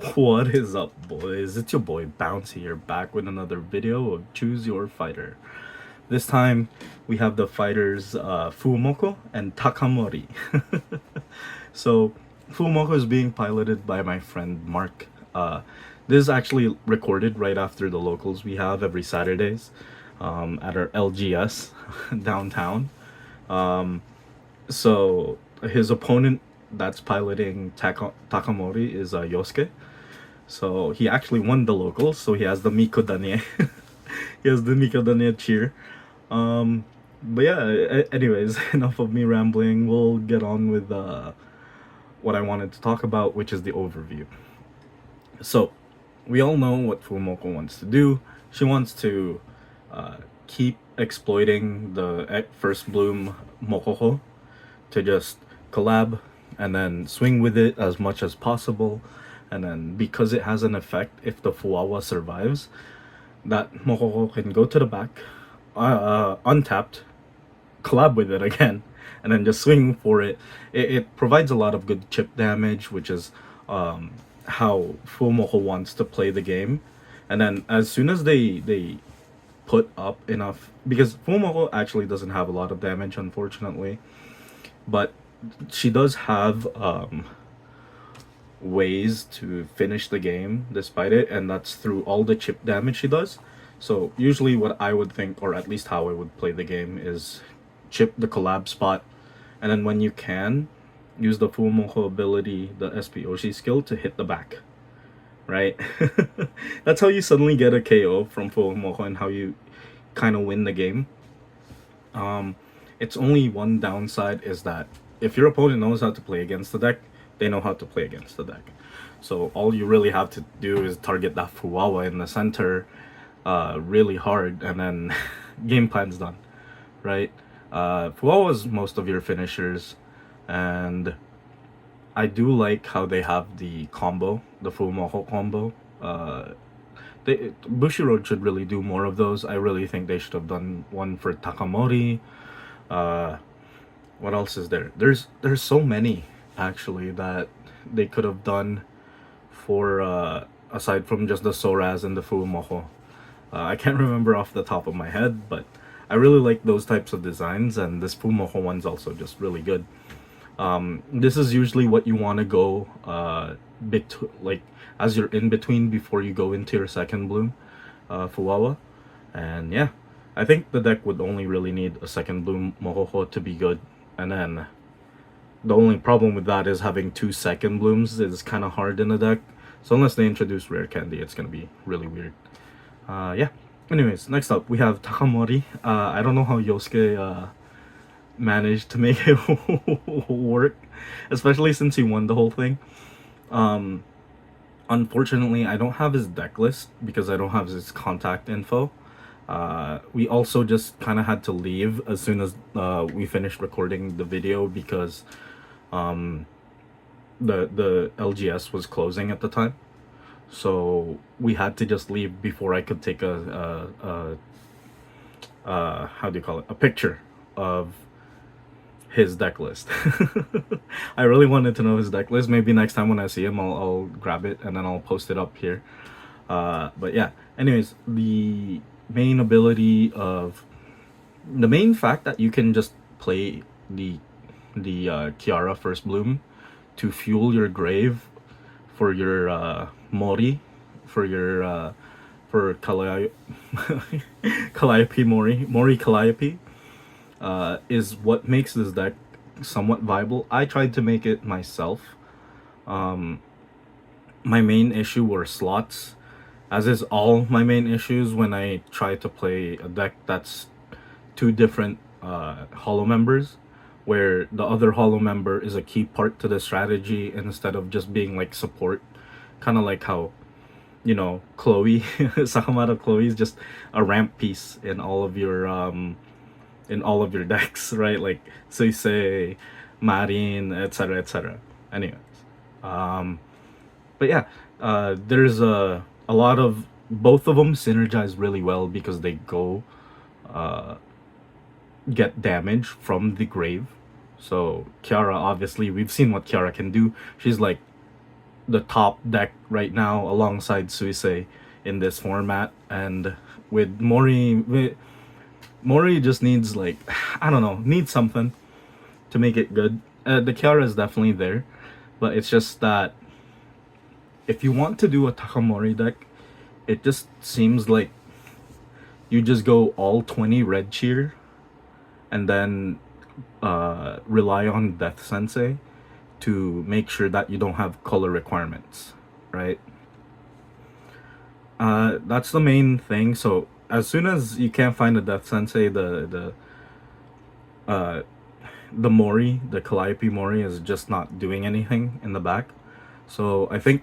What is up, boys? It's your boy Bouncy here, back with another video of Choose Your Fighter. This time, we have the fighters Fumoko and TakaMori. So, Fumoko is being piloted by my friend Mark. This is actually recorded right after the locals we have every Saturdays at our LGS downtown. So, his opponent that's piloting TakaMori is Yosuke. So he actually won the locals, so he has the Miko Danie. He has the Miko Danie cheer. But yeah, anyways, enough of me rambling. We'll get on with what I wanted to talk about, which is the overview. So, we all know what Fumoko wants to do. She wants to uh, keep exploiting the first bloom Mokoho to just collab and then swing with it as much as possible. And then because it has an effect, if the Fuwawa survives, that Mokoko can go to the back, untapped, collab with it again, and then just swing for it. It provides a lot of good chip damage, which is how Fumoko wants to play the game. And then as soon as they put up enough, because Fumoko actually doesn't have a lot of damage, unfortunately, but she does have ways to finish the game despite it, and that's through all the chip damage she does. So usually what I would think, or at least how I would play the game, is chip the collab spot, and then when you can, use the Fumoko ability, the SPOC skill, to hit the back. Right? That's how you suddenly get a KO from Fumoko and how you kind of win the game. It's only one downside is that if your opponent knows how to play against the deck, they know how to play against the deck. So all you really have to do is target that Fuwawa in the center really hard, and then game plan's done, right? Fuwawa is most of your finishers, and I do like how they have the combo, the Fumoko combo. Bushiroad should really do more of those. I really think they should have done one for TakaMori. Uh, what else is there? There's so many actually that they could have done for aside from just the Soraz and the Fumoko. I can't remember off the top of my head, but I really like those types of designs, and this Fumoko one's also just really good. This is usually what you want to go like as you're in between before you go into your second bloom, Fuwawa. And yeah, I think the deck would only really need a second bloom Mohoho to be good. And then the only problem with that is having two second blooms is kind of hard in the deck. So unless they introduce rare candy, it's gonna be really weird. Yeah. Anyways, next up we have TakaMori. I don't know how Yosuke managed to make it work, especially since he won the whole thing. Unfortunately, I don't have his deck list because I don't have his contact info. We also just kind of had to leave as soon as we finished recording the video because the LGS was closing at the time. So we had to just leave before I could take a how do you call it, a picture of his deck list. I really wanted to know his deck list. Maybe next time when I see him, I'll grab it and then I'll post it up here. But yeah, anyways, the main ability of the main fact that you can just play the Kiara First Bloom to fuel your grave for your Mori, for your for Calliope Mori Calliope, is what makes this deck somewhat viable. I tried to make it myself. My main issue were slots, as is all my main issues when I try to play a deck that's two different hollow members, where the other hollow member is a key part to the strategy instead of just being like support, kind of like how, you know, Chloe Sakamata Chloe is just a ramp piece in all of your decks, right? Like Suisei, Marin, etc., etc. Anyways, but yeah, there's a lot of both of them synergize really well because they go get damage from the grave. So Kiara, obviously, we've seen what Kiara can do. She's like the top deck right now alongside Suisei in this format. And with Mori just needs like I don't know, needs something to make it good. The Kiara is definitely there, but it's just that if you want to do a TakaMori deck, it just seems like you just go all 20 red cheer and then rely on Death Sensei to make sure that you don't have color requirements, right? That's the main thing. So as soon as you can't find a Death Sensei, the Mori, the Calliope Mori, is just not doing anything in the back. So I think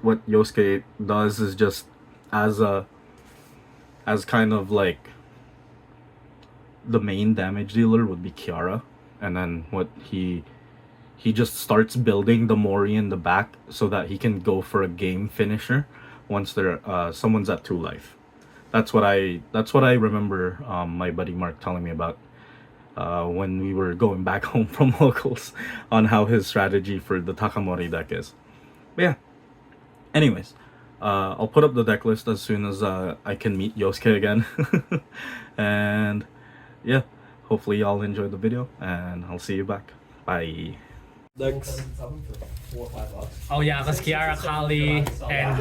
what Yosuke does is just as kind of like the main damage dealer would be Kiara, and then what he just starts building the Mori in the back so that he can go for a game finisher once there someone's at 2 life. That's what I remember my buddy Mark telling me about when we were going back home from locals on how his strategy for the TakaMori deck is. But yeah. Anyways, I'll put up the deck list as soon as I can meet Yosuke again. And yeah, hopefully y'all enjoyed the video, and I'll see you back. Bye. Decks. Oh yeah, because Kiara, Kali, and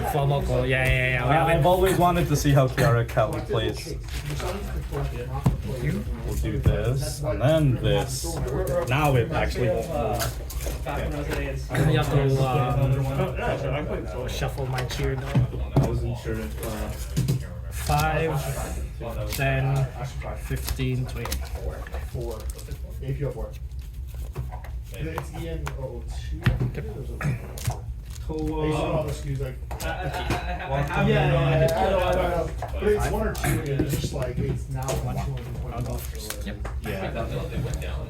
Fomoko. Yeah. I've always wanted to see how Kiara Kali plays. We'll do this, and then this. Now it actually won't move. You have to shuffle my cheer though. I wasn't sure if 5, 10, 15, 20. 4. AP04. It's EN02. All the SKUs like. Yeah. But it's 1 or 2, and it's just like it's now 1, 2, I'll go first. Yep. Yeah, that definitely went down.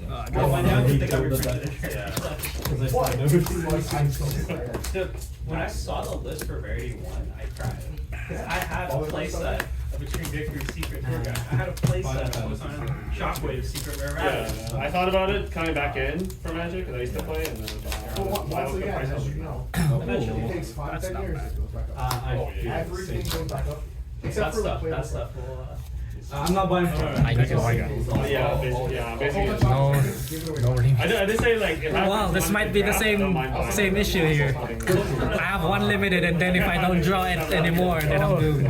Dude, when I saw the list for Verity 1, I cried. Because I have a playset between Victory's Secret Tour Guide. I had a playset that was on Shockwave Secret Rare Rabbit. I thought about it coming back in for Magic because I used to play it, and then once again, as you know, it takes 5, 10 years. It goes back up. Everything goes back up. Except for the That stuff will... I'm not buying for I need to warn you. basically. No relief. I did say like. If I Wow, this might be the same issue here. I have 1 limited, and then if I don't draw it anymore, then I'm doomed.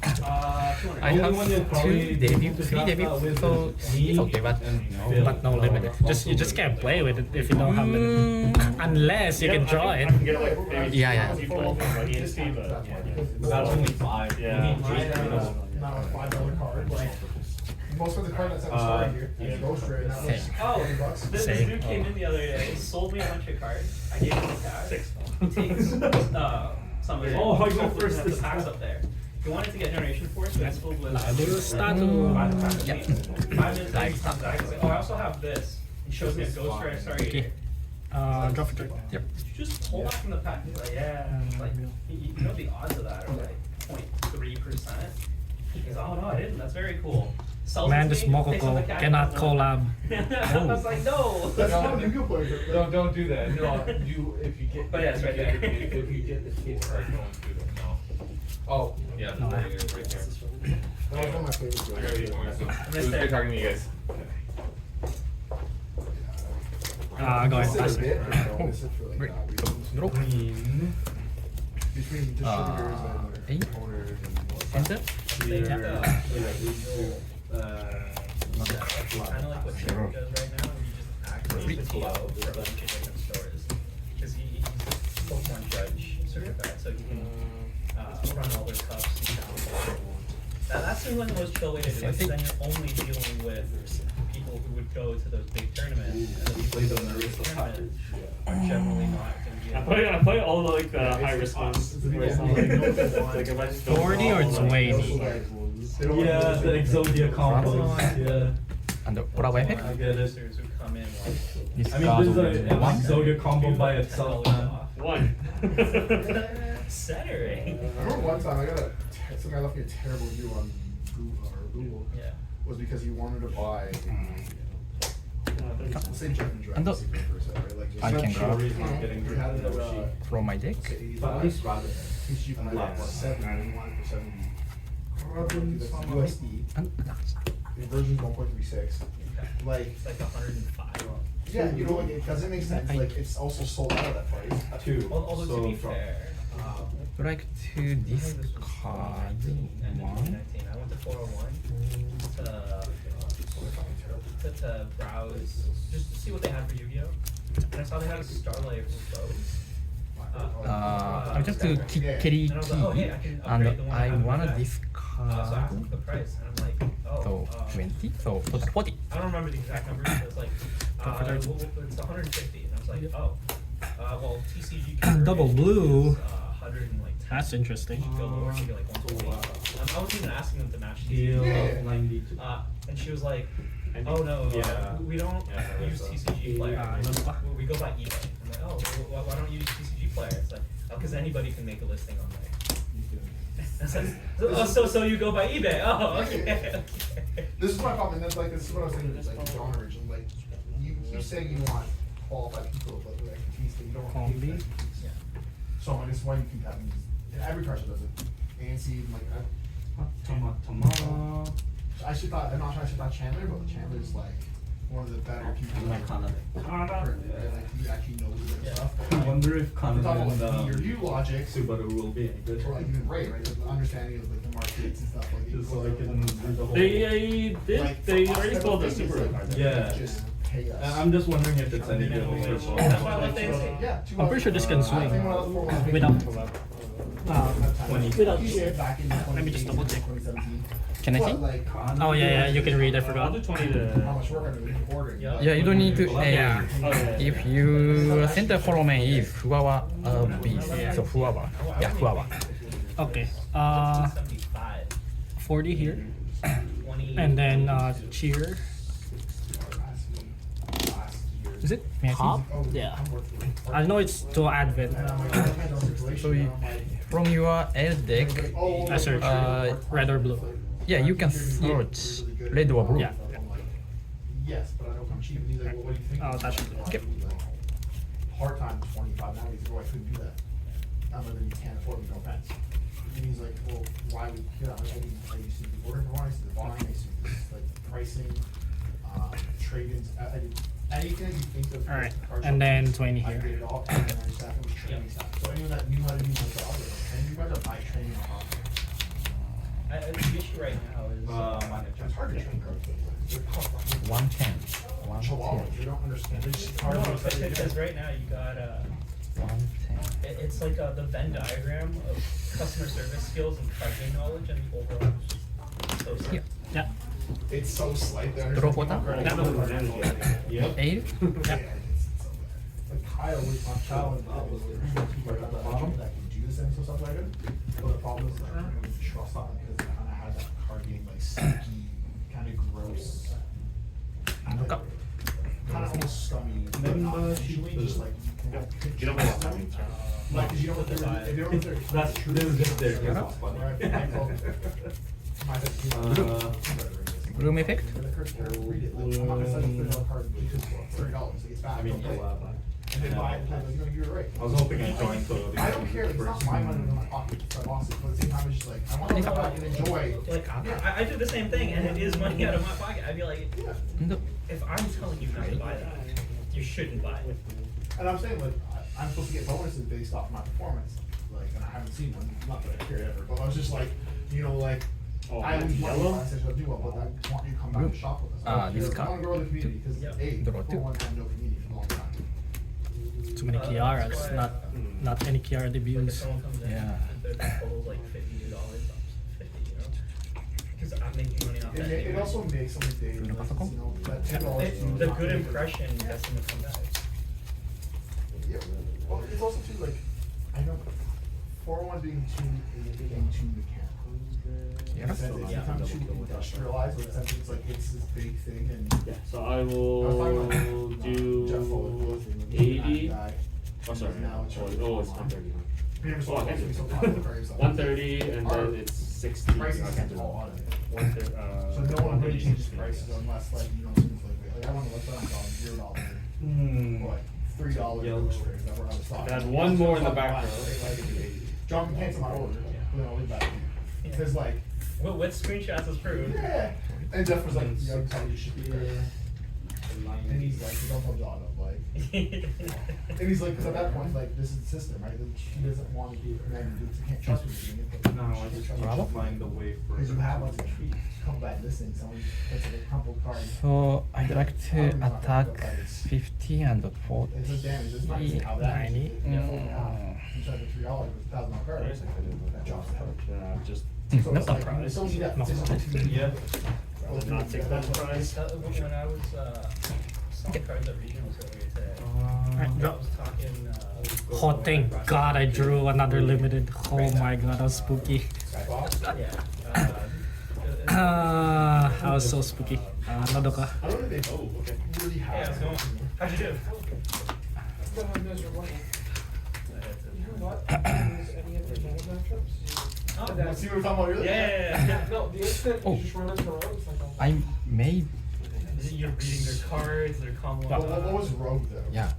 I have 2 debut, 3 debut, so it's okay, but no limit. You just can't play with it if you don't have limit, unless you can draw it. Yeah. That's only 5. Yeah. Not a $5 card. Like most of the card that's at the start here, it's Ghost Ray. Now it's $20. This dude came in the other day, sold me a bunch of cards. I gave him the cash. 6. He takes some of it. Oh, I go first. The packs up there. He wanted to get Generation Force, but it's filled with. Yep. 5 minutes. He comes back. He's like, oh, I also have this. He shows me a Ghost Ray. Sorry. Drop for 3. Yep. Did you just pull that from the pack? He's like, yeah. Like, you know the odds of that are like 0.3%. He's like, oh no, I didn't. That's very cool. Man, this Mokoko cannot collab. I was like, no. That's how you can play it. Don't do that. No, if you get. But yeah, it's right there. If you get the kids, don't do that. No. Oh, yeah. No. Right there. That was one of my favorite I gotta eat more. I It missed was great it. talking to you guys. Go ahead, pass it. Between distributors and owners Enter? Kind of like what Trevor does right now. He just actively pull out for a bunch of different stores because he's a Pokemon judge certified, so he can run all their cups and challenges. That's the most chill way to do it. Because then you're only dealing with people who would go to those big tournaments, and the people who go to those big tournaments are generally not going to be. I play all the like the high risk ones. Like 40 or 20? Yeah, the Exodia combos. Yeah. And the what I pick? I get it. Who come in like This I mean, there's an Exodia combo by itself, man. one. Saturday. I remember one time some guy left me a terrible review on Google. Yeah. Was because he wanted to buy the same Jeff and Dragon And the- secret for a set, right? Like I can grab You had it at from my deck. But at least rather TCG can have 70, you want it for 70. USD, the version's 1.36. Like, It's like 105. yeah, you know, like, it doesn't make sense, like, it's also sold out of that price. Although to be fair, Would like to discard and in one. 2019, I went to 401 to browse, just to see what they had for Yu-Gi-Oh! And I saw they had a Starlight Rose. I just to carry And I was like, oh, hey, I can key, upgrade and the one I have wanna now. So I discard. asked them for the price, and I'm like, So 20, so 40. I don't remember the exact numbers, but it's like, it's 150, and I was like, oh, well, TCG converted Double blue. is, 100 and like 10. That's interesting. Or maybe like 120. I wasn't even asking them to match TCG. And she was like, oh no, we don't use TCG Player. We go by eBay. I'm like, oh, well, why don't you use TCG Player? It's like, oh, because anybody can make a listing on there. It's like, oh, so you go by eBay? Oh, okay. This is my problem, and that's like, this is what I was saying, it's like, John originally, like, you keep saying you want qualified people, but with expertise, but you don't want people with expertise. So, I mean, this is why you keep having these, every person does it, ANC, like, I should thought, I'm not sure I should thought Chandler, but Chandler's like, one of the better people. Like, he actually knows his stuff. I wonder if I'm talking Kanada about and review logic, Subaru will be any good. or like even Ray, right, the understanding of like the markets and stuff, like. Just so they can do the whole. They did. Like, They for us, already I sold the don't think Subaru it's card. like, Yeah. Just pay us. I'm just wondering if it's any good. That's why I left ANC. Yeah. I'm pretty sure this can swing without Let me just double check. Can I see? Oh yeah, you can read. I I'll forgot. do 20 How to. much work I'm doing ordering. Yeah. Yeah, you don't need to. Yeah. If you center follow man is Fuawa beast, so Fuawa. Yeah, Fuawa. Okay. 75. 40 here, 20. and then cheer. Is it pop? Yeah. I know it's to Advent. So you, from your L deck, I search red or blue. yeah, you can search red or blue. Yeah. Yes, but I know I'm cheap, and he's like, well, what do you think? Oh, that's true. Okay. Part time 25 now, he's like, oh, I couldn't do that. Other than you can't afford me, no offense. And he's like, well, why would, yeah, I used to be ordering for one, I used to be buying, I used to be like pricing, trade-ins, I did anything that you think of. All right, card and shop, then 20 I here. did it all, and then my staff was training staff. So anyone that knew how to do my job, was like, and you guys are my training on how. The issue right now is It's hard to train cards. They're tough. 110. Chihuahuas, they don't understand, they just hard no, to understand. because right now you got 110. it's like the Venn diagram of customer service skills and pricing knowledge, and the overall is so sad. Yeah. Yeah. It's so slight, they Draw understand. button. Yep. 8. Like Kyle was my child and Kyle was people at the bottom that can do this and stuff like that. But the problem is like I don't trust on it because it kind of had that card game like sticky, kind of gross, kind of almost scummy. But not usually just like You don't want to. like 'cause you don't know if they're if you don't know if they're That's true. This is just their Bloom effect. Read it. Like, I'm not gonna sell you $30 card because for $30. Like it's bad. I mean, Don't play it. And then buy it and play it. Like, you know, you're right. I was hoping I joined so. I don't care, like, it's not my money in my pocket, it's my boss's, but at the same time, it's just like, I wanna come back and enjoy. Like I do the same thing, and it is money out of my pocket. I'd be like, No. if I'm telling you not to buy that, you shouldn't buy it. And I'm saying, like, I'm supposed to get bonuses based off my performance, like, and I haven't seen one, not that I care ever, but I was just like, you know, like, Oh, I always want yellow? to, I said, I'll do well, but I want you to come back and shop with us. I don't this care. I card. wanna grow the community, cause Yep. A, Draw for two. one, I have no community for a long time. Too many Kiaras. Not any Kiara Like if debuts. someone comes in, Yeah. and their total's like $52, $50, you know, because I'm making money off that. It anyway. also makes some days, like, you know, that $10 The good impression gets them to come back. Yeah, well, it's also too, like, I don't, 401 being too mechanical. In the sense it's become too industrialized, in the sense it's like, it's this big thing and. Yeah. So I I was will talking about, Jeff Fuller, do 80. guy. Oh, sorry. Now it's Oh, it's 130. Peter was Oh, I supposed to can be do so popular for himself. 130 and then it's 60. Prices I can do all on it. 130. So no one really changes prices unless like, you know, things like, I want to let them on $0. But $3 illustrations that were out of stock. I had one more in the back row. Dropping pants on my order. But then I'll leave that. Because like, What screenshots is proof? yeah. And Jeff was like, yeah, I'm telling you shit. And he's like, don't tell John, I'm like. And he's like, because at that point, like, this is the system, right? He doesn't want to be a man who can't trust me doing it. But No, I just try to find the way for. because you have like a couple bad listings, someone puts like a crumpled card. So I'd like to attack 50 and 40. It's just damage. It's not even how that is. 90. You charge $3 with a $1,000 card. That drops the head. Just. So it's like, it's only that decision. Yeah. Did not take that prize. When I was selling cards at regionals earlier today, I was talking. Oh, thank God I drew another limited. Oh my God, that was spooky. Yeah. That was so spooky. Nado ka? I don't think they really Yeah, have. it's going. How'd you do? Oh, See what we're talking about earlier? yeah. No, the instant Oh. you just run into road, it's like, oh. I made. You're reading their cards, their combo. What was Rogue though? Yeah.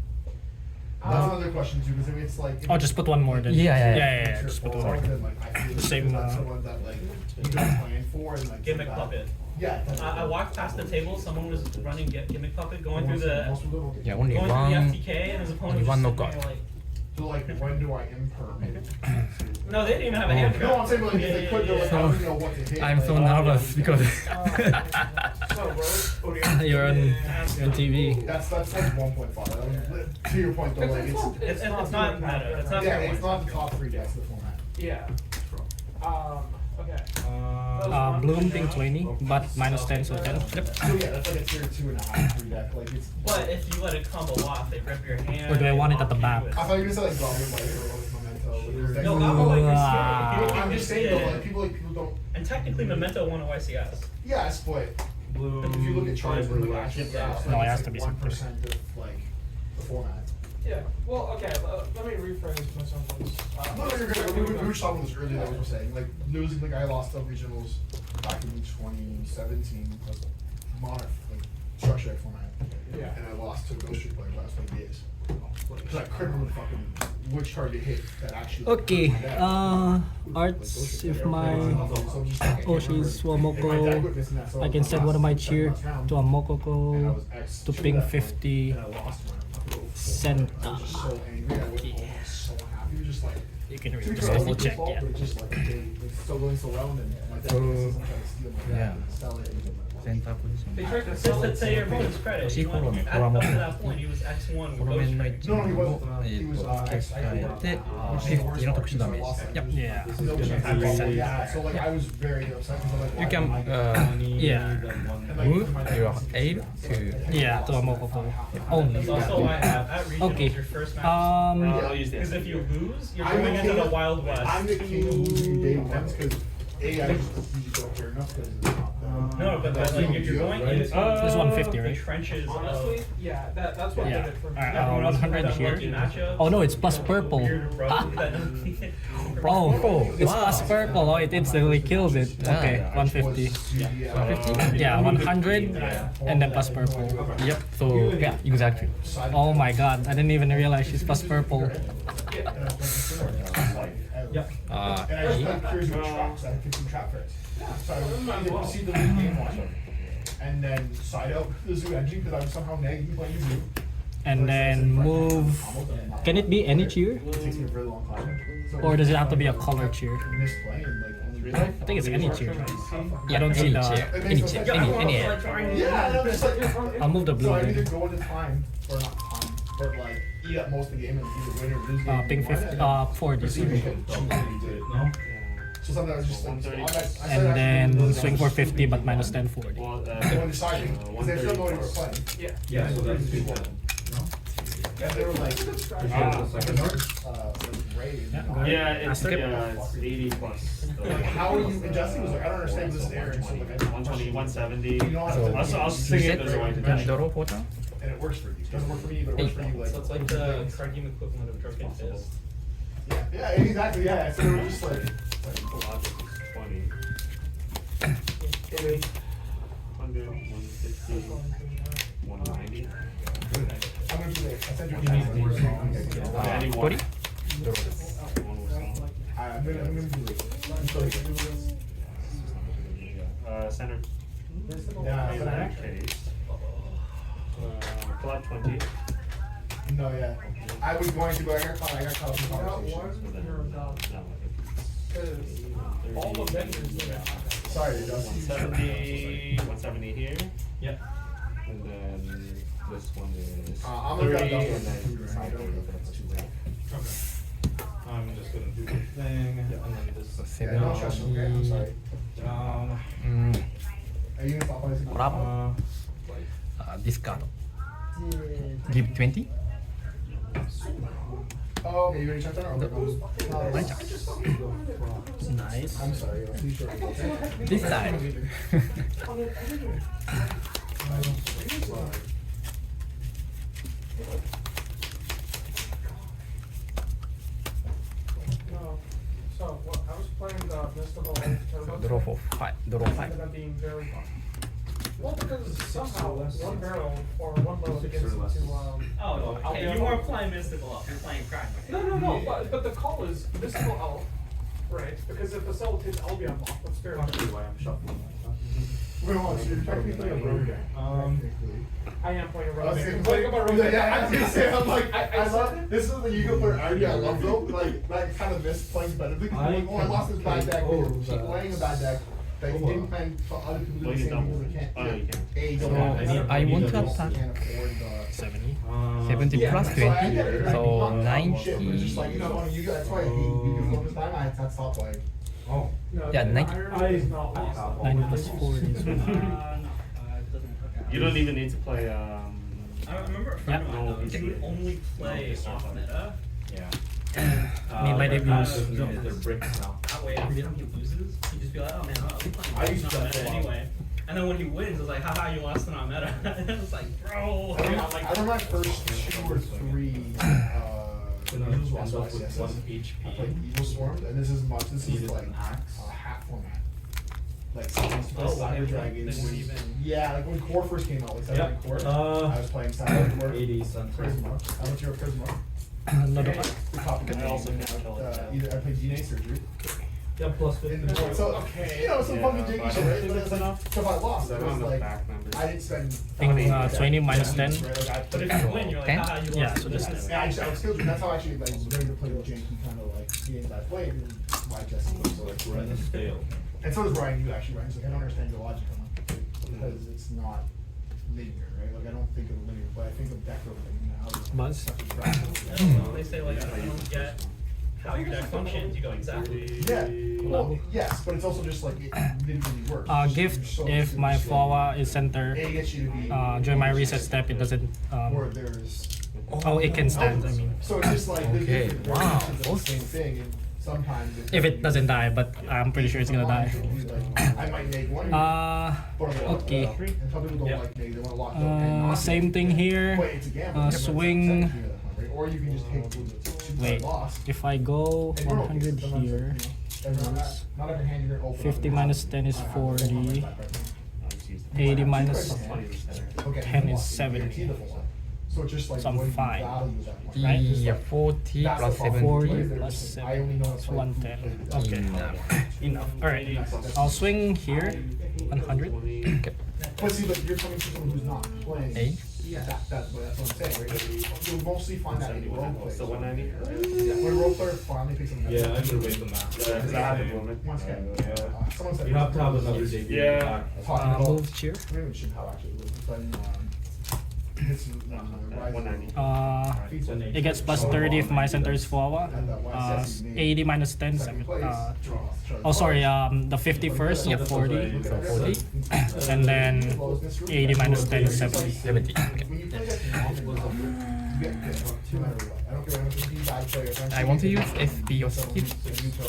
That's another question too, because I mean, it's like. Oh, just put one more then. Yeah. Yeah, just put one more. The Same, someone that like you don't plan for and like. Gimmick that- puppet. Yeah. I walked past the table, someone was running gimmick puppet, going through the Yeah, only going one. through the FTK, and his opponent only was one just sitting knockout. there like, So like, when do I imperm? no, they didn't even have a hand No, trap. I'm saying like, if they quit, they're like, I don't know what to hit. I'm so like, nervous because You're on TV. That's like 1.5. I mean, to your point though, like It's not meta. It's not yeah, fair it's one. not the top 3 decks of the format. Yeah. Okay. Bloom ping 20, but minus 10, so 10. Yep. So yeah, that's like a tier 2.5, 3 deck. Like it's. But if you let it combo off, they rip your hand. Or do I they want it lock at the you back? with- I thought you were gonna say like Goblin Light or Memento. But there's No, decks- Goblin Light you're Wow. scared. I'm just saying though, like people don't. And technically, Memento won a YCS. Yeah, it's split. Blue. If you look at charts, fiber like lash. actually, Yeah. it's No, it like has to be 1% of like the format. Yeah. Well, okay. Let me rephrase my sentence. No, no, you're good. We were talking about this earlier. That was what we're saying. Like losing the guy lost of regionals back in 2017 was Monarch, like structure deck format. Yeah. And I lost to a Ghost Street player last 20 days. Because I couldn't remember fucking which card they hit that actually. Okay, my deck. arts, if my So just like, Oshi's and my deck Wamoko, went missing that, so I can send one of my cheer to a and I Mokoko was X to to ping that point, 50 and I lost one. I was Senta. so angry. I went home so happy. It was just like. You can read To be the fair, it double wasn't check, their fault, yeah. but it's just like it's still going so well, and my deck is trying to steal my deck Yeah. and sell it. center position. They tried to Just sell to it. say your opponent's credit. Yoshi You want, Koro up to no that point, he was X1 with この面 Ghost の Trick. 一 No, 部 he を wasn't. え He ー was と付け加えて50の特殊ダメージ。 Yep. Yeah. No chance. Yeah, so like I was very upset because I'm like, You can Yeah. move your aid to Yeah, to a Mokoko. Only. Also, I have at regionals, Okay. your first match. I'll use the Because if you lose, you're I'm going the into king the of- Wild West. I'm the king of losing day ones because I just usually don't care enough because it's not. No, but like if you're going into This is 150, the right? trenches Honestly, of yeah, that's what Yeah. did it for me. Alright, everyone else 100 that here. lucky matchup, Oh no, it's plus purple. weird rogue that- Bro, it's plus purple. Oh, it instantly kills it. Okay, 150. Yeah, 100 and then plus purple. Yep. So yeah, exactly. Oh my god, I didn't even realize she's plus purple. And I just got curious with traps. I had 15 trap cards. So I would see the lead game one, and then side out the zoo engine because I was somehow nagging playing zoo. And then move. Can it be any cheer? It takes me a very long time. So Or does it have to be a color cheer? misplay and like only. I think it's any cheer. I don't see Any the. chair, It any makes chair, no sense. any Yeah, and I'm just like. I'll move the blue So I either then. go into time or not time, but like eat up most of the game and either win or lose. game Ping one, 50, and 40. receive it. So something I was just like. And then swing for 50 but minus 10, 40. Well, When deciding, because they still know what you were playing. Yeah. Yeah, so that's big one. And they were like, Ray. yeah, it's Skip. yeah, it's 80 plus. Like, how are you adjusting? Was like, I don't understand this there. And so like, 120, 170. You know how So- to I was You thinking set there's a way to can do it. draw 4 turn. and it works for you. It doesn't work for me, but it works for you. Like, So it's like the card game equivalent of Drunken Fist. yeah, exactly. Yeah, so they were just like, The logic is 20. 100, 150, 190. I'm gonna you later. I sent you a Any one. 1人 I'm gonna do later. I'm sorry. Center. Yeah, In but that case, collect 20. no, yeah. I was going to, but I got caught up in conversations. So then, no, All the vendors that Sorry, dude. 170 here. Yep. And then this one is I'm gonna 30, grab and double. then I don't know if that's too late. I'm just gonna do the thing, and then this. Yeah, no stress, okay? I'm sorry. Are you gonna stop by this? Grab discard. Give 20. Oh, okay, you ready to check that out? My turn. Nice. I'm sorry. I'm too short. This side. No. So, what, I was playing the Mystical Turbo. Draw for 5. Draw 5. Ended up being very fun. Well, because somehow one barrel or one load gets into, Oh, okay, you weren't playing Mystical Elf, you're playing Crack. No, but the call is Mystical Elf, right? Because it facilitates Albion block with Spirit. Why I'm shuffling. Wait, hold on, so you're technically a rogue guy. I am playing a I rogue. was I'm thinking, playing about rogue. yeah, I was gonna say, I'm like, I I love, said it. this is the Yu-Gi-Oh player idea I love though, like, that kind of miss playing competitively, because I'm like, oh, I lost this bad deck, keep playing a bad deck, that you didn't plan, so other people do Well, the you same double. because they can't. Oh, no, you can't. A, So, don't I want to can't attack afford the. 70. 70 plus So I get 20. it, right? So Not shit, but it's just 90. like, you know, on Yu-Gi-Oh, that's why I hate Yu-Gi-Oh all this time, I had to stop playing. Oh. No, Yeah, the 90. irony is not lost. 90 plus 40 is No, it doesn't work out. You don't even need to play. I remember a friend of mine though, he would only play off meta. Yeah. Need my debuts. They're bricks now. That way, every time he loses, he'd just be like, oh man, I'm playing I used off to meta play a lot. anyway. And then when he wins, it's like, haha, you lost to not meta. And it was like, bro. I remember my first 2 or 3, Then I just wound up with SSs. 1 I HP. played Evil Swarmed, and this is Needed like an axe. hat format. Like, so I used to play Oh, Cyber okay. Dragons. Then you even- Yeah, like when Core first came out, like Cyber Yep. Core, I was playing Cyber Core. 80 cents. Prisma. How much your Prisma? Another The copy I also can't kill it. either I played DNA Surgery Yeah, plus in the board. So, you know, some Yeah, fucking janky but shit, right? But it's it's like, enough. so if I lost, I it don't was know like, back numbers. I didn't spend. think, 20 minus 10. Right? Like, I But played if you win, you're like, 10? haha, you lost Yeah, to so this. this is- Yeah, I was still doing. That's how I actually like learned to play the janky kind of like games I played and why Jesse was so like Run and scale. And so does Ryan. You actually, Ryan's like, I don't understand your logic on that because it's not linear, right? Like I don't think of it linear, but I think of deck building now. It's Buzz. such a I practice. don't know, they say like, I don't get how your deck functions, you go exactly. Yeah. Well, yes, but it's also just like it literally works. You're Gift so if my just, like, flower is center. A gets you to be. During my reset step, it doesn't. Or there's. Oh, it can stand. I mean, So it's just like the Okay, different wow, versions of the awesome. same thing, and sometimes if it doesn't die, but I'm pretty sure it's gonna die. I might make one. Okay. And some people don't like me. They want to lock up and not Same make thing it. here. But it's a gamble. It's Swing. right? Or you can just take two Wait, loss. if I go And roll, 100 because sometimes, here, you know, not every hand you're gonna open 50 up. minus 10 is I have 40. one on my back right now. 80 minus Okay, 10 you is lost, you 70. guarantee the full one. So it's just like So I'm what do you fine. value that much, right? Just Yeah, like, 40 that's plus the problem. 40 70. plus I only know 7. it's It's like 110. Okay. Okay. Enough. Alright. I'll swing here. 100. Okay. But see, but you're coming from someone who's not playing. Eight. That's what I'm saying, right? You'll mostly find that in role play. So 190? Yeah, when a role player finally picks up. Yeah, I'm gonna wait the match. Because I had the movement. Once again, someone said. You have to have another debut. Yeah. Talking about. Move here. Maybe we should have actually, but this is, Rising. It gets plus 30 if my center is flower. 80 minus 10, Second 7. place, Oh, sorry. The 51st, so 40. So 40. And then 80 minus 10 is 70. 70. Okay. When you play that often enough, you get good, no matter what. I don't care how much you bad player. I want to use FB or skill.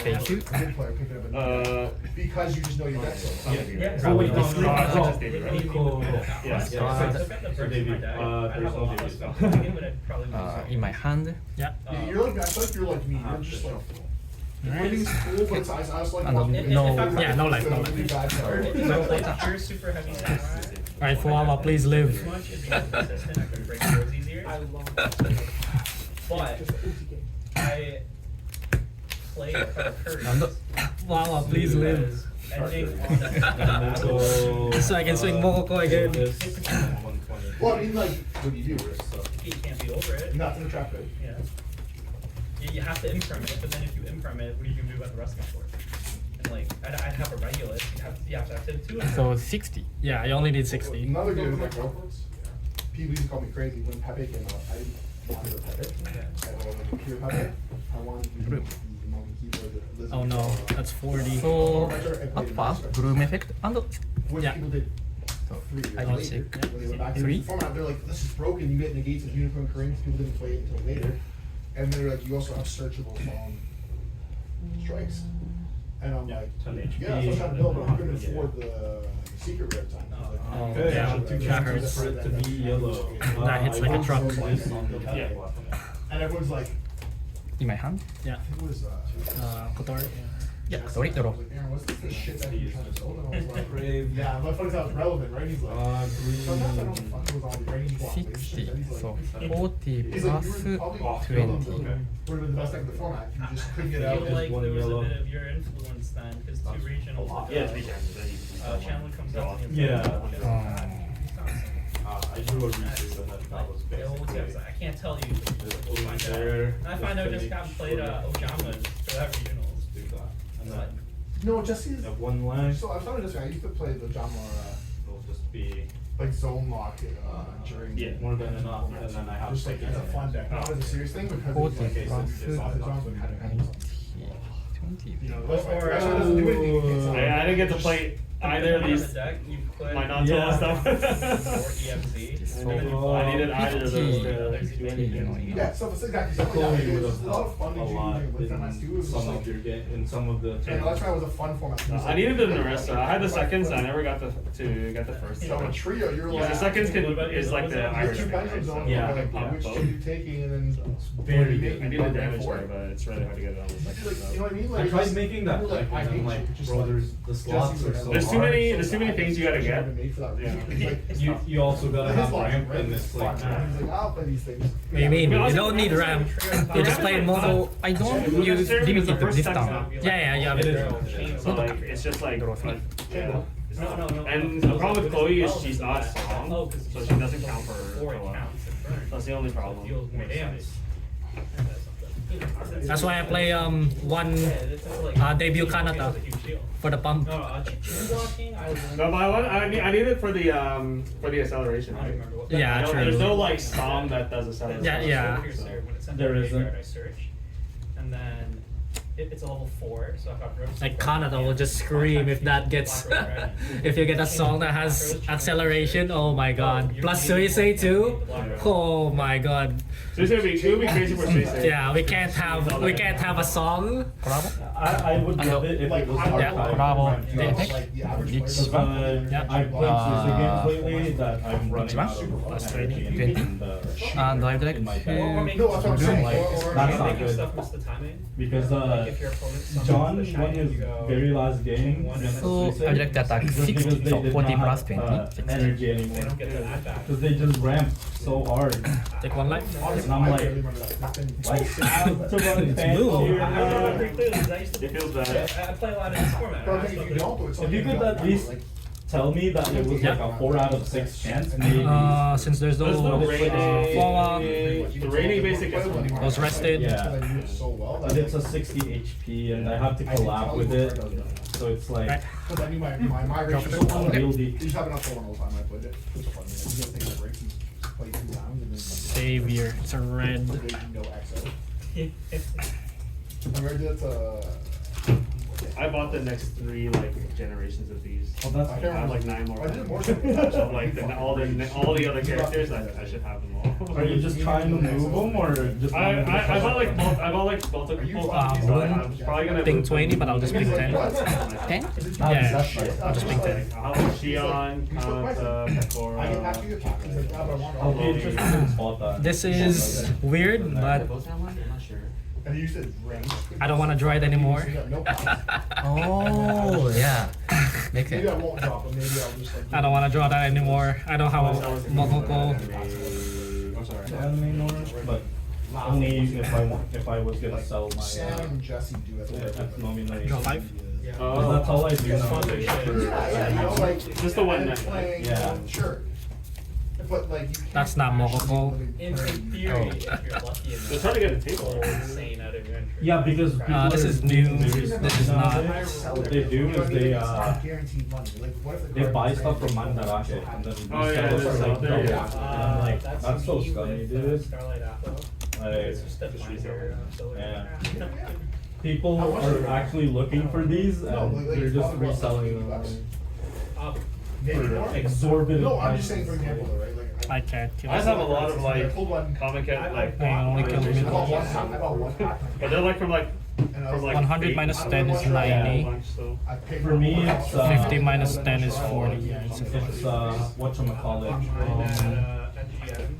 Thank you. A good player pick it up and because you just know your deck so well. Oh, wait, This no, card. no, Just David, right? Cool. Yeah. Yeah. So if I had the So first David, in my deck, I'd there's have a no lot of David stuff stuff. coming in, but I'd probably lose In my hand. Yeah. You're like, I feel like you're like me, you're just like, winning school, but it's, I was like, And no- Yeah, no life, no life. Really bad Or player. if I played pure super heavy samurai, Alright, flower, please live. too much, it'd be inconsistent, I could break boards easier. I love But just the OT game. I played Curry. Wow, please live. Ending on that. So I can swing Mokoko again. Well, I mean, like, what do you do? You can't be over it. Not in the trap it. Yeah. You have to imprint it, but then if you imprint it, what are you gonna do about the rest of the board? And like, I'd have a Regulus. You have to have two. So 60. Yeah, you only need 60. Another good example. People used to call me crazy when Pepe came out. I didn't want the Pepe. I wanted the pure Pepe. I wanted the monkey keyboard. The lizard Oh no, claw. that's 40. So Alpha, Bloom Effect, and Which Yeah. people did So 3 years I don't later. see. When they went back to Three? the format, they're like, this is broken. You get negates of Unicorn Kareems. People didn't play it until later. And they're like, you also have searchable long strikes. And I'm like, 10 yeah, HP. that's what I'm trying to build, but I couldn't afford the secret rare time. Oh, Okay, yeah, two that chances hurts. for it to be yellow. That hits like a truck. Yeah. And everyone's like, in my hand. Yeah. it was, Kotori. Yeah, I was Kotori like, draw. Aaron, what's this shit that you're trying to build? And I was like, Brave. yeah, my funny how it's relevant, right? He's like, sometimes I don't fuck with all the range block. 60. And he's So like, 40 he's like, plus you were probably 20. would have been the best deck of the format. You just couldn't get I out. feel just like one there was yellow. a bit of your influence then, because two regionals. Yeah, 3 chances. Chandler comes up. and Yeah. Oh. I drew a research and that was basically. I can't tell you. We'll find out. There, And I find out just got played Ojamas for that regionals. do that. And then No, Jesse's. at one line, So I was talking to this guy. I used to play the John it'll just be like zone lock during. more than enough, and then I have Just like as a fun deck, not as a serious thing, because it's 40 like plus it's off the Johns, but kind of 20. you know, Or- actually it doesn't do anything. You can't sell it. I didn't get to play either of On the these. deck, you put My non-solo stuff. or EMZ. So, and then you I needed buy either of those to do anything. Yeah, so it's exactly something Chloe like that. would It was have a lot of helped fun a to lot do with MS2. It was in just some like, of your in some of the and that's tournaments. why it was a fun format. It was I like- needed the Narissa. I had the seconds. I never got to get the first. So a trio, you're Yeah, like. the seconds is like the There's Irish two thing, right? pendulum So zones, yeah, like, yeah, which both. are you taking, and then Very you good. make I need one the back damage for there, it. but it's really hard to get it on the Like, second. you know what I mean? I Like, tried just- making that you're like, deck, and I I'm hate like, you, just bro, like- the slots are so There's hard. there's too many things you gotta get. Yeah. You also gotta His have logic, ramp, right? and It's it's fun, like. man. He's like, I'll play these things. What do you mean? You don't need ramp. You just play mono. So I don't use limited this time. Yeah, yeah, It yeah. is. So like, it's just like, yeah. No. And the problem with Chloe is she's not strong, so she doesn't count for Or it co-op. counts in burn. That's the only problem. Deals more damage. That's why I play one debut Kanata for the pump. Blocking, I No, but I need it for the acceleration, right? Yeah, There's true. no like song that does acceleration. Yeah. There isn't. I search, and then it's a level 4, so I've got Rose. Like Kanata will just scream if that gets if you get a song that has acceleration. Oh my god. Plus Suisei too. Oh my god. So it would be crazy for Suisei. Yeah, we can't have a song. I would love it if Like, it was I Yeah. don't Bravo. like, Detect. like, the average It's player. Yeah. I've played Suisei games lately that I'm running out Plus of 20. energy in the And I would like in my to deck. No, that's what I'm saying. That's not good. Stuff miss the timing. Because If your opponent summons John the won shiny, his you go very last game. So I would like to attack 60, so 40 plus 20. 60. Energy They anymore. don't get the add back. Because they just ramped so hard. Take one life. Honestly, And I'm I like- barely remember that. It's been- Like, I have to run fans blue. here I remember now. pretty clearly because I used to. It feels bad. I play a lot in this format. But I think if you don't, it's If like you could at least like, tell me that it was like a 4 out of 6 chance, maybe. Since there's There's no no rating. Forward, The rating basic gets 1. was rested. Yeah. I knew it so well that But it's a 60 HP and I have to collab with it. So it's like Right. because I knew my ratio so well. that unwieldy. You just have enough fun all the time I played it. It's fun. You just take a break and play 2 rounds and then Savior. It's a red. no XO. I remember that. I bought the next 3 like generations of these. Oh, that's I have like 9 more. I did more. So like all the other characters, I should have them all. Are you just trying to move them or just? I bought like multiple copies, so I'm probably gonna Ping 20, but I'll just ping 10. 10? Yeah, I'll just ping 10. I'll have Shion, Kanata, I get Pekora. after your captain. He's like, yeah, but I want I'll all be of interested them. in spot that. This is weird, but And he used to range. I don't want to draw it anymore. No problem. Oh, yeah. Makes Maybe I sense. won't drop him. Maybe I'll just like. I don't want to draw that anymore. I don't have a Mokoko. anime Norse, but only if I was gonna sell my Sam and Jesse do it. nomination. Draw 5? Because that's all I do nowadays. Yeah, you know, like Just the one and night, playing, yeah. Sure. But like you can't That's not actually Mogoko. play- In theory, if you're lucky enough, It's hard to get a table. insane out of your entry. Yeah, because this is new. This is not. What they do is they It's not guaranteed money. Like, what if the they card buy is stuff from saying- Mandarake and then Oh, yeah, resell it it is for out like there, double. yeah. And I'm like, that's so me scummy, with, dude. Starlight Apple. Like, It's just a binder, so yeah. yeah. people are actually looking for these No, and like, they're just probably about reselling $50. Um, Maybe more? for exorbitant No, I'm just saying, for prices. example, though, right? Like, I can't kill I just have a it. lot of I like pulled one. comic at like, I only kill I mid. bought one pack. I bought one pack. but they're like from like And I was from like 100 8 minus I 10 is don't know what 90. bunch, so. I paid For me, it's 50 minus 10 is 40. Yeah, it's a It's whatchamacallit. mine at GM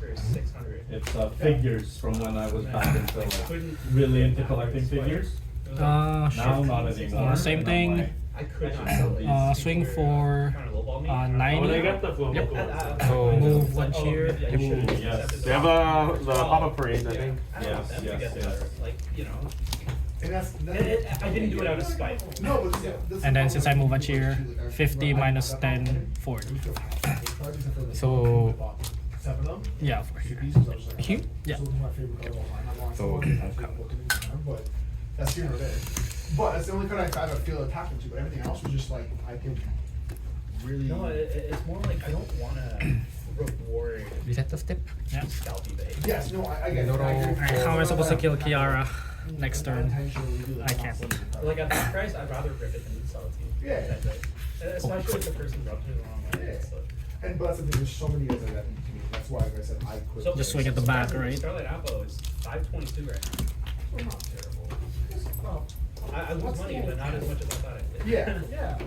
for 600. It's figures from when I was back into like Couldn't really into collecting figures. It was Now sure. not anymore. Same And I'm thing. like, I could not sell it. Swing for Trying to lowball me. 90. Oh, they got the flow. So Move one cheer. maybe I should've Ooh, yes. accepted They that. have the pop-up parade, I think. I don't want them to Yes, get yes, better. Like, you know, And that's. I didn't do it out of spite. No, but this. And then since I move a cheer, 50 minus 10, 40. So- Seven of them? Yeah, for sure. Here? Yeah. This was my favorite card of all time. I want So, one, I think, but that's here nor there. But that's the only card I kind of feel attached to. But everything else was just like I could really. No, it's more like I don't want to reward Reset the step. Yeah. scalpy behavior. Yes, no, I get it. I agree. Alright, how am I supposed to kill Kiara next turn? Unintentionally do that I can't. constantly. Like at that price, I'd rather rip it than sell it to you. Yeah. Type thing. Especially if the person rubbed it the wrong way. Yeah. It's like- And but that's the thing. There's so many guys like that in between. That's why, like I said, I quit. So- Just swing at the back, right? Starlight Apple is 522 right now. Well, not terrible. Oh, I lose money, but not as much as I thought I did. Yeah. yeah.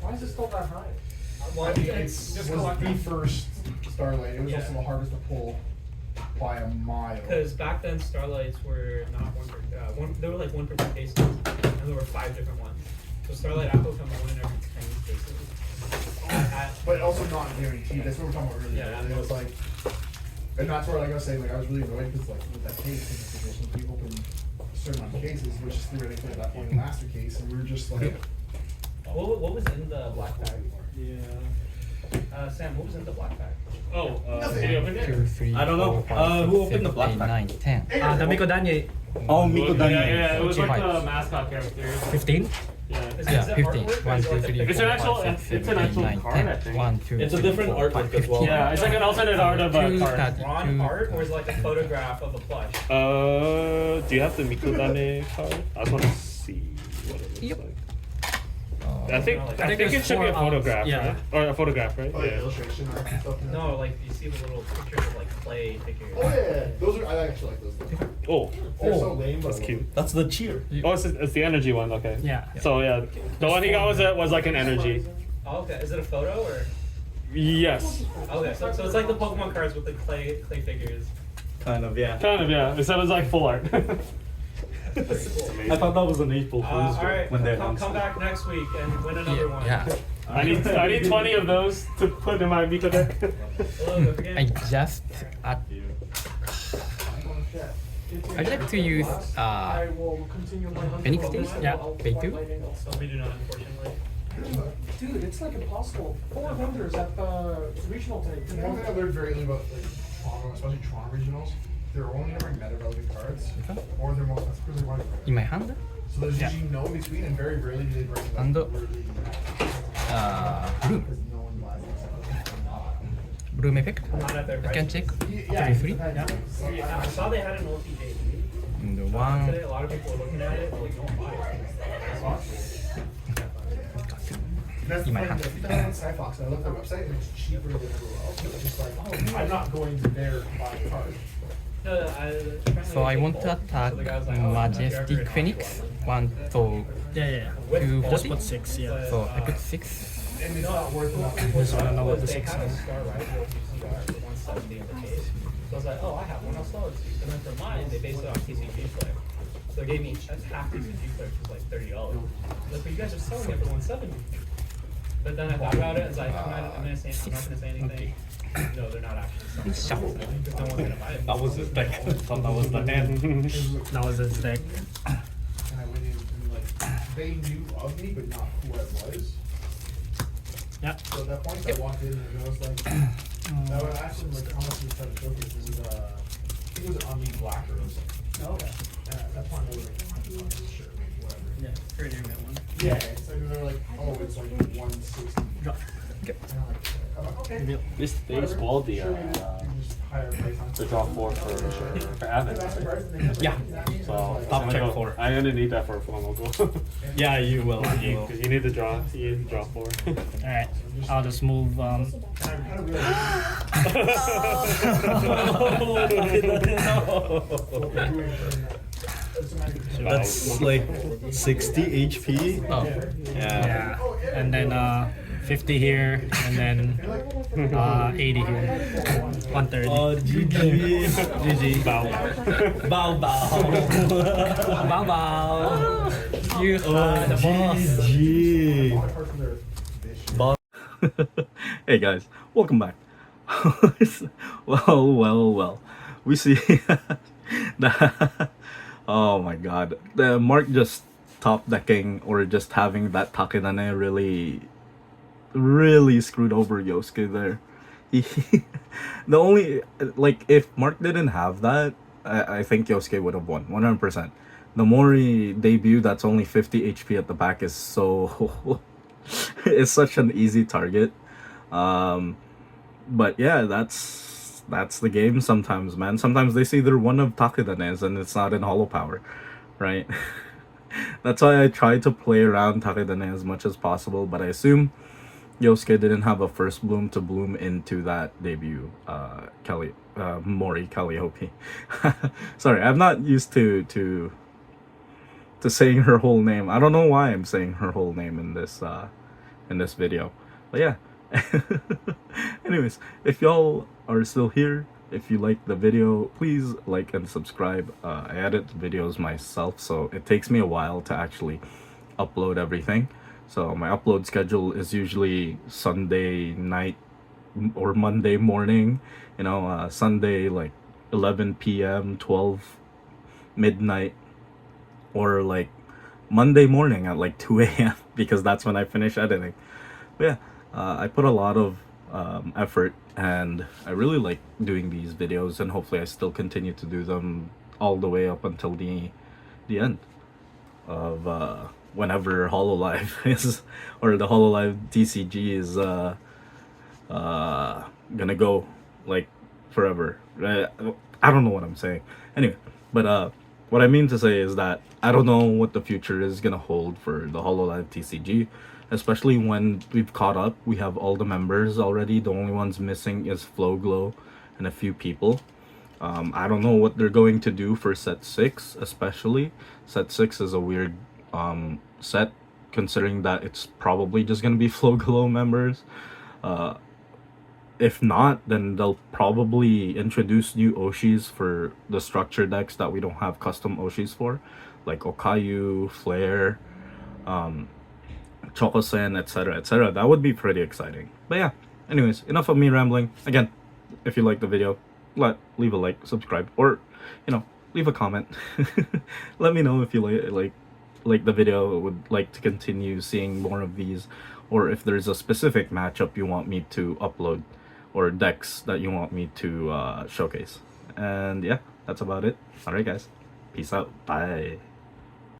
Why is it still that high? Well, I mean, it's it was the first Starlight. It was Yeah. also the hardest to pull by a mile. because back then Starlights were not one. There were like 1 per 10 cases, and there were 5 different ones. So Starlight Apple comes 1 in every 10 cases. But also not guaranteed. That's what we're talking about earlier. Yeah, And it was like, and that's where, like I was saying, like I was really annoyed because like with that case in the situation, we opened a certain amount of cases, which is theoretically at that point a master case, and we were just like, What was in the black bag? Yeah. Sam, what was in the black bag? Oh, Nothing. did you open it? 2, 3, I don't know. 4, 5, Who 6, opened the 7, black 8, bag? 9, 10. The Miko Danye, Oh, Miko Yeah, Danye. yeah, it was like Okay. the mascot character. 15? Yeah. Yeah, 15. 1, 2, 3, 4, It's an actual- 5, 6, it's 7, an 8, actual 9, card, I 10. think. 1, 2, It's a 3, different 4, 5, artwork as well. 15. Yeah, it's like an alternate art of a card. Drawn art, or is it like a photograph of a plush? Do you have the Mikudane card? I just want to see what it looks Yep. like. I think think it there's should be a 4 photograph, yeah. right? Or a photograph, right? oh yeah, Yeah. illustration art and stuff. No, like you see the little pictures of like clay figures. Oh yeah, those are. I actually like those. Things. Oh, They're so lame, but that's cute. That's the cheer. Oh, it's the energy one. Okay. Yeah. So yeah, the one he got was like an energy. Oh, okay, is it a photo or? Yes. Okay, so it's like the Pokemon cards with the clay figures. Kind of, yeah. Kind of, yeah. Except it's like full art. I thought that was an April Fool's All right, joke when they come announced it. back next week and win another one. Yeah. I need 20 of those to put in my Miko deck. Hello, don't forget. I just I'd like to use I will continue my hunting. Phoenix level. Days? Yeah. I'll Pay put 2? lightning also. We do not, unfortunately. Dude, it's like impossible. 4 vendors at the regional today. The one thing I learned very early about like Toronto, especially Toronto regionals, they're only ever meta relevant cards, or they're most really running. in my hand. So there's usually no in between, and very rarely do they bring like And, really. Blue. Because no one buys them. Bloom effect. Not at their I price. can check. Yeah, 3, 3. Yeah, I saw they had an OTJ. And Today, 1. a lot of people are looking at it, like, don't buy it. That's In my the hand. thing. If you go on Cyfox and I look at the website and it's cheaper than everywhere else, it's just like, oh, I'm not going there to buy a card. No, So I want to attack Majestic Phoenix. 1, so Yeah. Two Just forty? put 6, yeah. so I put 6. And it's not worth enough. Just wanna know what the They 6 had a is. Star Rival TCR for 170 in the case. So I was like, oh, I have one, I'll sell it to you. And then for mine, they based it on TCG play. So they gave me half TCG play, which was like $30. Like, but you guys are selling it for 170. But then I thought about it, it's like, I'm not gonna say anything. No, they're not actually selling them, because no one's gonna buy them. That was his deck. I thought that was the hand. That was his deck. And I went in and like, they knew of me, but not who I was. Yeah. So at that point, I walked in and I was like, I would ask them like how much we tried to showcase. It was I think it was on the black or something. Okay. And at that point, they were like, sure, whatever. Yeah, for your that one. Yeah, it's like they're like, oh, it's like 160. And I'm like, okay. They spoiled the draw 4 for Athens. Yeah. So Top check 4. I'm gonna need that for a full goal. Yeah, you will. You will. Because you need to draw. You need to draw 4. Alright, I'll just move. That's like 60 HP. Oh. Yeah, and then 50 here, and then 80 here. 130. Oh, GG. GG. Bow. Bow bow. Bow bow. You are the boss. GG. Hey guys, welcome back. Well. We see that. Oh my god. The Mark just top decking or just having that Takenane really screwed over Yosuke there. The only, like, if Mark didn't have that, I think Yosuke would have won 100%. The Mori debut that's only 50 HP at the back is so it's such an easy target. But yeah, that's the game sometimes, man. Sometimes they say they're one of Takedanes and it's not in Hollow Power, right? That's why I try to play around Takedane as much as possible, but I assume Yosuke didn't have a first bloom to bloom into that debut. Mori Calliope. Sorry, I'm not used to saying her whole name. I don't know why I'm saying her whole name in this video. But yeah. Anyways, if y'all are still here, if you like the video, please like and subscribe. I edit videos myself, so it takes me a while to actually upload everything. So my upload schedule is usually Sunday night or Monday morning, you know, Sunday like 11 p.m, 12 midnight, or like Monday morning at like 2 a.m. because that's when I finish editing. But yeah, I put a lot of effort, and I really like doing these videos, and hopefully I still continue to do them all the way up until the end of whenever Hololive is, or the Hololive TCG is gonna go like forever. I don't know what I'm saying. Anyway, but what I mean to say is that I don't know what the future is gonna hold for the Hololive TCG, especially when we've caught up. We have all the members already. The only ones missing is Flowglow and a few people. I don't know what they're going to do for set 6, especially. Set 6 is a weird set, considering that it's probably just gonna be Flowglow members. If not, then they'll probably introduce new Oshis for the structure decks that we don't have custom Oshis for, like Okayu, Flare, Chokosen, etc, etc. That would be pretty exciting. But yeah, anyways, enough of me rambling. Again, if you like the video, leave a like, subscribe, or, you know, leave a comment. Let me know if you like the video, would like to continue seeing more of these, or if there's a specific matchup you want me to upload, or decks that you want me to showcase. And yeah, that's about it. Alright guys, peace out, bye.